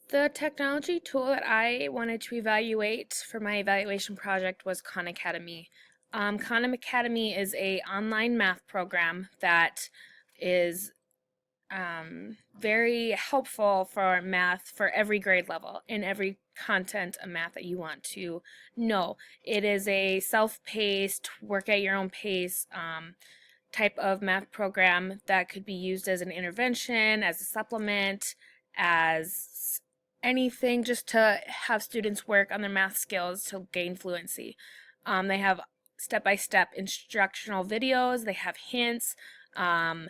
The technology tool that I wanted to evaluate for my evaluation project was Khan Academy. Khan Academy is a online math program that is very helpful for math for every grade level in every content of math that you want to know. It is a self-paced, work at your own pace type of math program that could be used as an intervention, as a supplement, as anything just to have students work on their math skills to gain fluency. They have step-by-step instructional videos, they have hints, and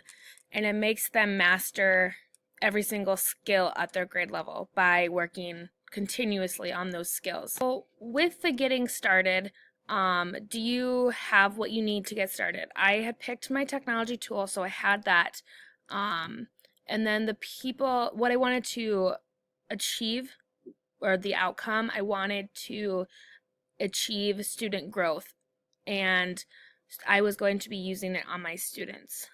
it makes them master every single skill at their grade level by working continuously on those skills. So with the getting started, do you have what you need to get started? I had picked my technology tool, so I had that. And then what I wanted to achieve, or the outcome, I wanted to achieve student growth, and I was going to be using it on my students.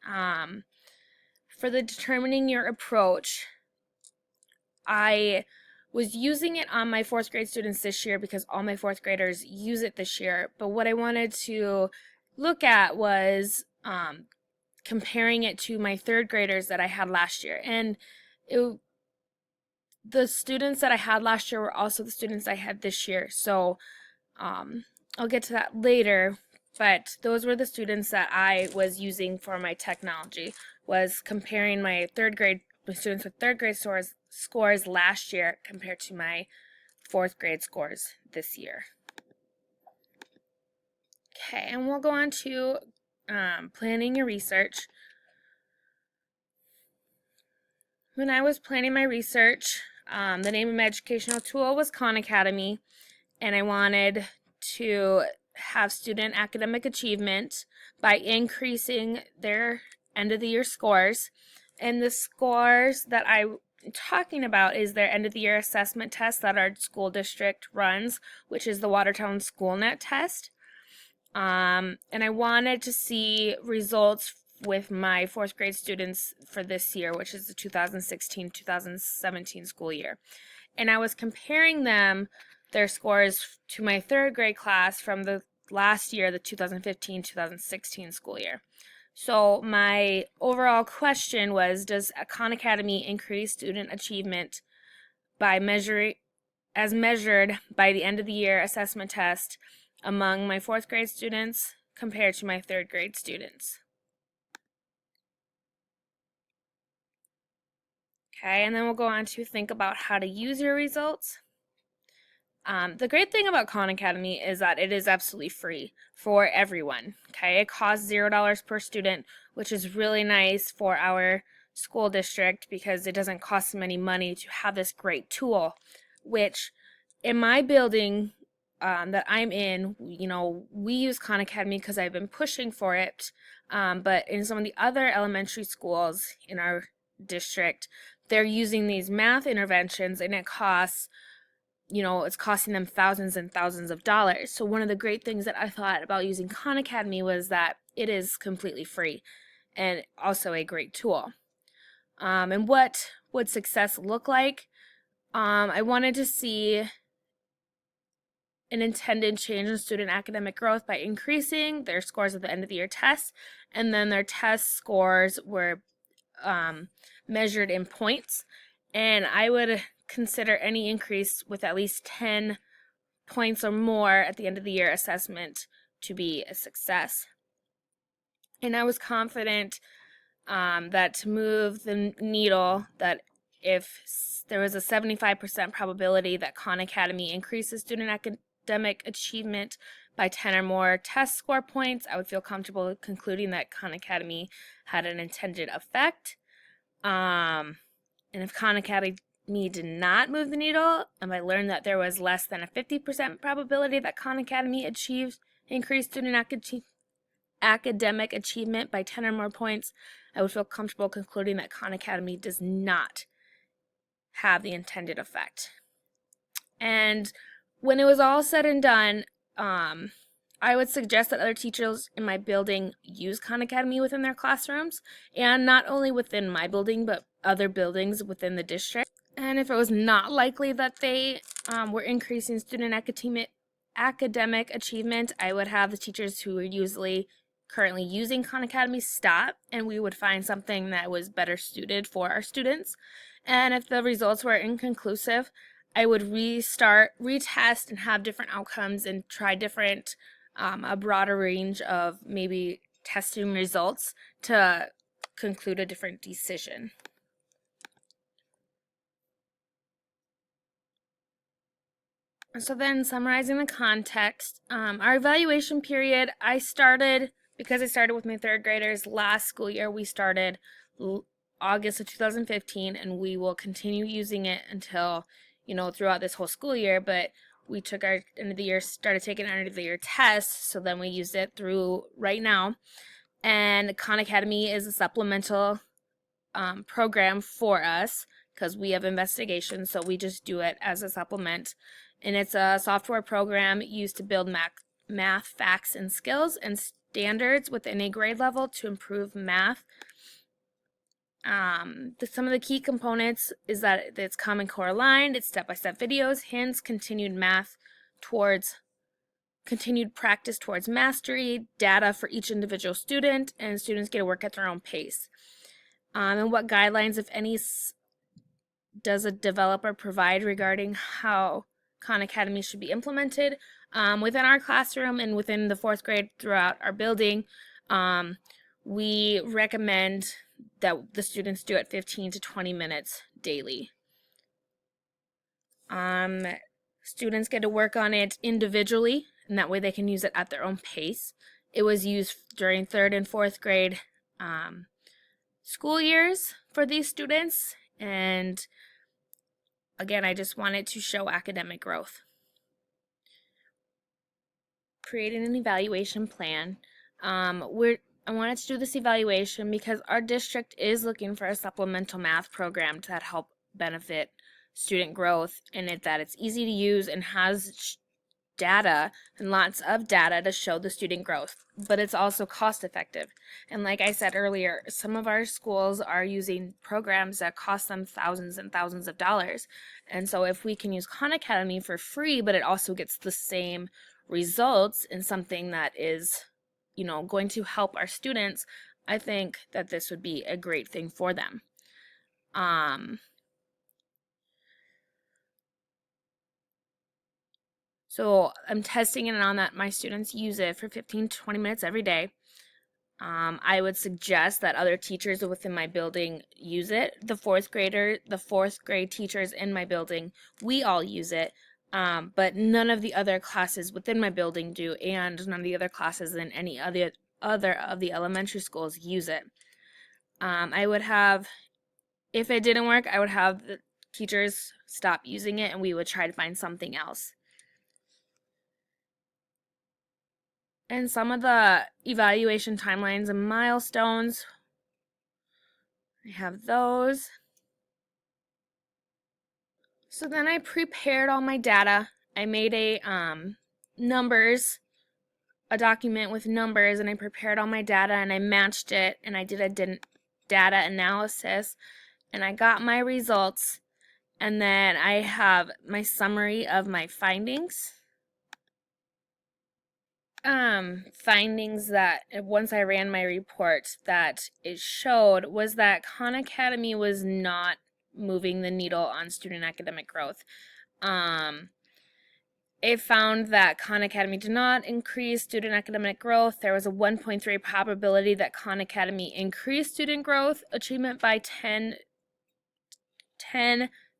For the determining your approach, I was using it on my fourth grade students this year because all my fourth graders use it this year. But what I wanted to look at was comparing it to my third graders that I had last year. And the students that I had last year were also the students I had this year. So I'll get to that later. But those were the students that I was using for my technology, was comparing my students with third grade scores last year compared to my fourth grade scores this year. Okay, and we'll go on to planning your research. When I was planning my research, the name of my educational tool was Khan Academy, and I wanted to have student academic achievement by increasing their end of the year scores. And the scores that I'm talking about is their end of the year assessment test that our school district runs, which is the Watertown SchoolNet test. And I wanted to see results with my fourth grade students for this year, which is the 2016-2017 school year. And I was comparing their scores to my third grade class from the last year, the 2015-2016 school year. So my overall question was, does Khan Academy increase student achievement by measured by the end of the year assessment test among my fourth grade students compared to my third grade students? Okay, and then we'll go on to think about how to use your results. The great thing about Khan Academy is that it is absolutely free for everyone. Okay, it costs $0 per student, which is really nice for our school district because it doesn't cost them any money to have this great tool. Which, in my building that I'm in, we use Khan Academy because I've been pushing for it. But in some of the other elementary schools in our district, they're using these math interventions, and it's costing them thousands and thousands of dollars. So one of the great things that I thought about using Khan Academy was that it is completely free and also a great tool. And what would success look like? I wanted to see an intended change in student academic growth by increasing their scores at the end of the year tests, and then their test scores were measured in points. And I would consider any increase with at least 10 points or more at the end of the year assessment to be a success. And I was confident that to move the needle, that if there was a 75% probability that Khan Academy increases student academic achievement by 10 or more test score points, I would feel comfortable concluding that Khan Academy had an intended effect. And if Khan Academy did not move the needle, and I learned that there was less than a 50% probability that Khan Academy achieved increased student academic achievement by 10 or more points, I would feel comfortable concluding that Khan Academy does not have the intended effect. And when it was all said and done, I would suggest that other teachers in my building use Khan Academy within their classrooms, and not only within my building, but other buildings within the district. And if it was not likely that they were increasing student academic achievement, I would have the teachers who are usually currently using Khan Academy stop, and we would find something that was better suited for our students. And if the results were inconclusive, I would retest, and have different outcomes and try different, a broader range of maybe testing results to conclude a different decision. So then, summarizing the context, our evaluation period, because I started with my third graders last school year, we started August of 2015, and we will continue using it until, throughout this whole school year, but we took our end of the year, started taking our end of the year tests, so then we used it through right now. And Khan Academy is a supplemental program for us because we have investigations, so we just do it as a supplement. And it's a software program used to build math facts and skills and standards within a grade level to improve math. Some of the key components is that it's Common Core aligned, it's step-by-step videos, hints, continued practice towards mastery, data for each individual student, and students get to work at their own pace. And what guidelines, if any, does a developer provide regarding how Khan Academy should be implemented within our classroom and within the fourth grade throughout our building? We recommend that the students do it 15 to 20 minutes daily. Students get to work on it individually, and that way they can use it at their own pace. It was used during third and fourth grade school years for these students, and again, I just wanted to show academic growth. Creating an evaluation plan. I wanted to do this evaluation because our district is looking for a supplemental math program to help benefit student growth, and that it's easy to use and has data and lots of data to show the student growth, but it's also cost effective. And like I said earlier, some of our schools are using programs that cost them thousands and thousands of dollars. And so if we can use Khan Academy for free, but it also gets the same results in something that is, going to help our students, I think that this would be a great thing for them. So I'm testing it on that my students use it for 15 to 20 minutes every day. I would suggest that other teachers within my building use it. The fourth grade teachers in my building, we all use it, but none of the other classes within my building do, and none of the other classes in any other of the elementary schools use it. I would have, if it didn't work, I would have the teachers stop using it, and we would try to find something else. And some of the evaluation timelines and milestones, I have those. So then I prepared all my data. I made a document with numbers, and I prepared all my data, and I matched it, and I did a data analysis, and I got my results, and then I have my summary of my findings. Findings that once I ran my report that it showed was that Khan Academy was not moving the needle on student academic growth. It found that Khan Academy did not increase student academic growth. There was a 1.3 probability that Khan Academy increased student growth achievement by 10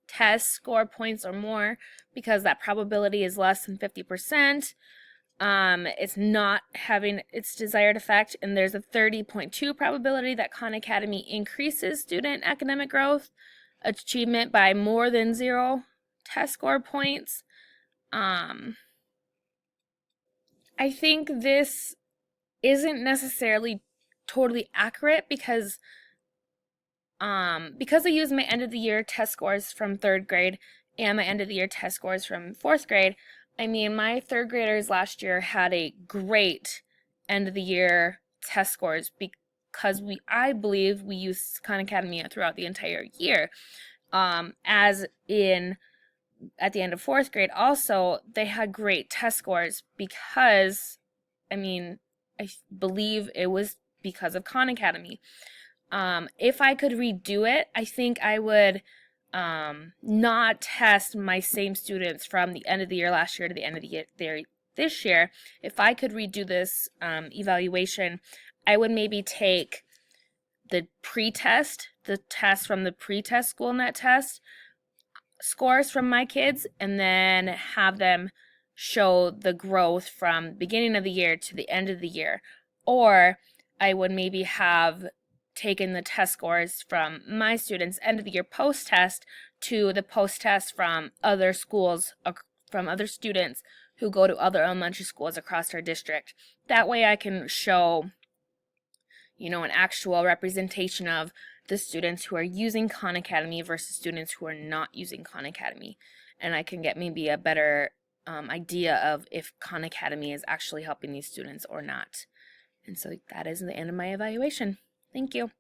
test score points or more, because that probability is less than 50%. It's not having its desired effect, and there's a 30.2 probability that Khan Academy increases student academic growth achievement by more than 0 test score points. I think this isn't necessarily totally accurate because I use my end of the year test scores from third grade and my end of the year test scores from fourth grade. I mean, my third graders last year had a great end of the year test scores because I believe we used Khan Academy throughout the entire year. As in at the end of fourth grade, also, they had great test scores because, I mean, I believe it was because of Khan Academy. If I could redo it, I think I would not test my same students from the end of the year last year to the end of the year this year. If I could redo this evaluation, I would maybe take the pre-test, the test from the pre-test school net test scores from my kids, and then have them show the growth from beginning of the year to the end of the year. Or I would maybe have taken the test scores from my students end of the year post test to the post test from other schools, from other students who go to other elementary schools across our district. That way I can show, an actual representation of the students who are using Khan Academy versus students who are not using Khan Academy. And I can get maybe a better idea of if Khan Academy is actually helping these students or not. And so that is the end of my evaluation. Thank you.